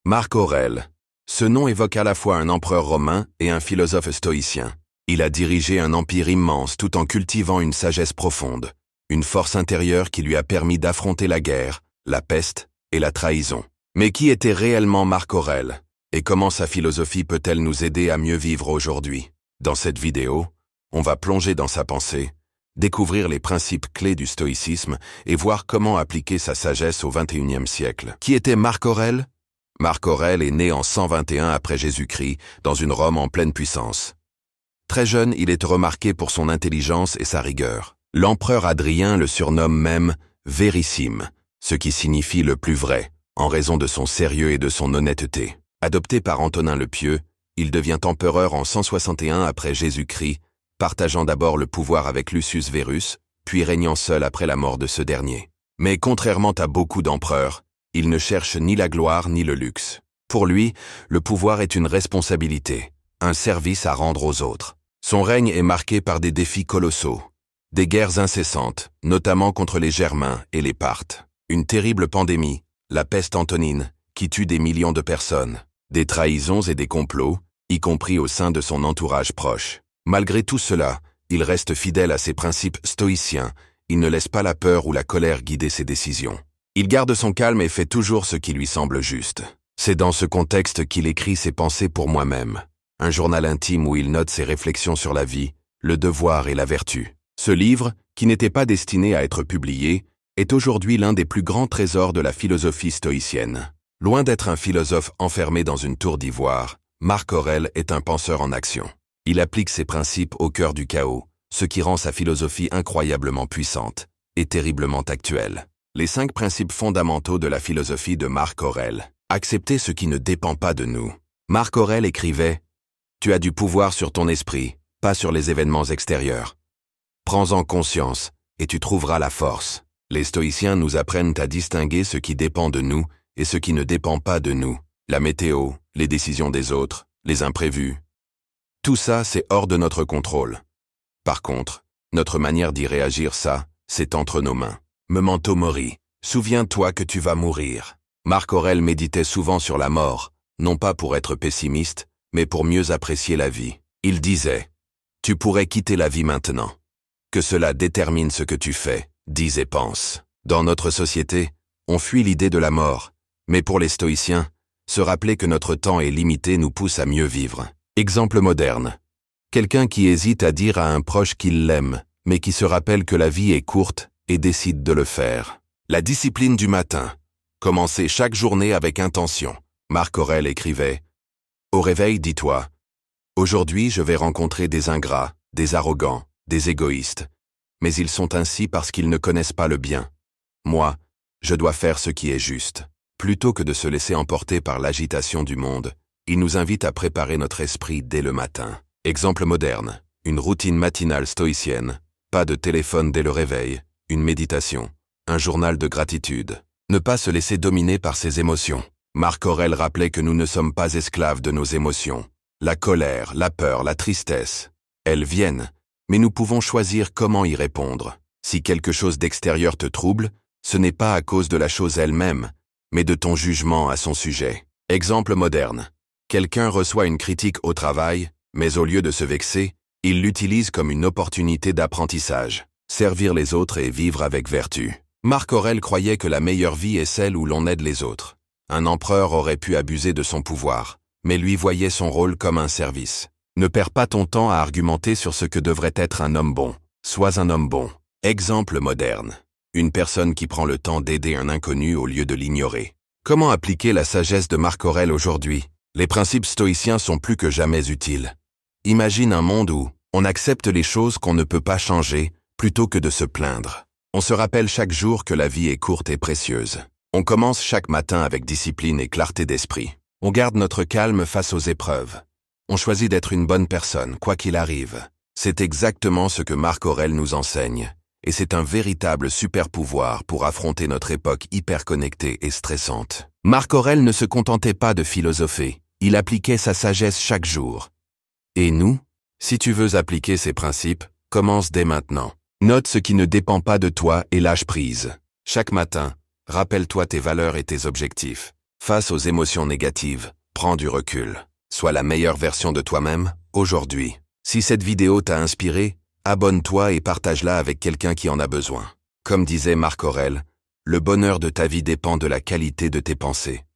Marc Aurèle. Ce nom évoque à la fois un empereur romain et un philosophe stoïcien. Il a dirigé un empire immense tout en cultivant une sagesse profonde, une force intérieure qui lui a permis d'affronter la guerre, la peste et la trahison. Mais qui était réellement Marc Aurèle? Et comment sa philosophie peut-elle nous aider à mieux vivre aujourd'hui? Dans cette vidéo, on va plonger dans sa pensée, découvrir les principes clés du stoïcisme et voir comment appliquer sa sagesse au XXIe siècle. Qui était Marc Aurèle? Marc Aurèle est né en 121 après Jésus-Christ, dans une Rome en pleine puissance. Très jeune, il est remarqué pour son intelligence et sa rigueur. L'empereur Hadrien le surnomme même « Vérissime », ce qui signifie le plus vrai, en raison de son sérieux et de son honnêteté. Adopté par Antonin le Pieux, il devient empereur en 161 après Jésus-Christ, partageant d'abord le pouvoir avec Lucius Verus, puis régnant seul après la mort de ce dernier. Mais contrairement à beaucoup d'empereurs, il ne cherche ni la gloire ni le luxe. Pour lui, le pouvoir est une responsabilité, un service à rendre aux autres. Son règne est marqué par des défis colossaux, des guerres incessantes, notamment contre les Germains et les Parthes, une terrible pandémie, la peste antonine, qui tue des millions de personnes, des trahisons et des complots, y compris au sein de son entourage proche. Malgré tout cela, il reste fidèle à ses principes stoïciens, il ne laisse pas la peur ou la colère guider ses décisions. Il garde son calme et fait toujours ce qui lui semble juste. C'est dans ce contexte qu'il écrit ses pensées pour moi-même, un journal intime où il note ses réflexions sur la vie, le devoir et la vertu. Ce livre, qui n'était pas destiné à être publié, est aujourd'hui l'un des plus grands trésors de la philosophie stoïcienne. Loin d'être un philosophe enfermé dans une tour d'ivoire, Marc Aurèle est un penseur en action. Il applique ses principes au cœur du chaos, ce qui rend sa philosophie incroyablement puissante et terriblement actuelle. Les 5 principes fondamentaux de la philosophie de Marc Aurèle. Accepter ce qui ne dépend pas de nous. Marc Aurèle écrivait « Tu as du pouvoir sur ton esprit, pas sur les événements extérieurs. Prends-en conscience, et tu trouveras la force. » Les stoïciens nous apprennent à distinguer ce qui dépend de nous et ce qui ne dépend pas de nous. La météo, les décisions des autres, les imprévus. Tout ça, c'est hors de notre contrôle. Par contre, notre manière d'y réagir, ça, c'est entre nos mains. Memento mori, souviens-toi que tu vas mourir. Marc Aurèle méditait souvent sur la mort, non pas pour être pessimiste, mais pour mieux apprécier la vie. Il disait « Tu pourrais quitter la vie maintenant. Que cela détermine ce que tu fais, dis et pense. » Dans notre société, on fuit l'idée de la mort, mais pour les stoïciens, se rappeler que notre temps est limité nous pousse à mieux vivre. Exemple moderne. Quelqu'un qui hésite à dire à un proche qu'il l'aime, mais qui se rappelle que la vie est courte et décide de le faire. La discipline du matin. Commencer chaque journée avec intention. Marc Aurèle écrivait « Au réveil, dis-toi, aujourd'hui je vais rencontrer des ingrats, des arrogants, des égoïstes, mais ils sont ainsi parce qu'ils ne connaissent pas le bien. Moi, je dois faire ce qui est juste. » Plutôt que de se laisser emporter par l'agitation du monde, il nous invite à préparer notre esprit dès le matin. Exemple moderne, une routine matinale stoïcienne, pas de téléphone dès le réveil, une méditation, un journal de gratitude. Ne pas se laisser dominer par ses émotions. Marc Aurèle rappelait que nous ne sommes pas esclaves de nos émotions. La colère, la peur, la tristesse, elles viennent, mais nous pouvons choisir comment y répondre. Si quelque chose d'extérieur te trouble, ce n'est pas à cause de la chose elle-même, mais de ton jugement à son sujet. Exemple moderne. Quelqu'un reçoit une critique au travail, mais au lieu de se vexer, il l'utilise comme une opportunité d'apprentissage. Servir les autres et vivre avec vertu. Marc Aurèle croyait que la meilleure vie est celle où l'on aide les autres. Un empereur aurait pu abuser de son pouvoir, mais lui voyait son rôle comme un service. Ne perds pas ton temps à argumenter sur ce que devrait être un homme bon. Sois un homme bon. Exemple moderne. Une personne qui prend le temps d'aider un inconnu au lieu de l'ignorer. Comment appliquer la sagesse de Marc Aurèle aujourd'hui? Les principes stoïciens sont plus que jamais utiles. Imagine un monde où on accepte les choses qu'on ne peut pas changer plutôt que de se plaindre. On se rappelle chaque jour que la vie est courte et précieuse. On commence chaque matin avec discipline et clarté d'esprit. On garde notre calme face aux épreuves. On choisit d'être une bonne personne, quoi qu'il arrive. C'est exactement ce que Marc Aurèle nous enseigne. Et c'est un véritable super pouvoir pour affronter notre époque hyper connectée et stressante. Marc Aurèle ne se contentait pas de philosopher, il appliquait sa sagesse chaque jour. Et nous? Si tu veux appliquer ces principes, commence dès maintenant. Note ce qui ne dépend pas de toi et lâche prise. Chaque matin, rappelle-toi tes valeurs et tes objectifs. Face aux émotions négatives, prends du recul. Sois la meilleure version de toi-même, aujourd'hui. Si cette vidéo t'a inspiré, abonne-toi et partage-la avec quelqu'un qui en a besoin. Comme disait Marc Aurèle, le bonheur de ta vie dépend de la qualité de tes pensées.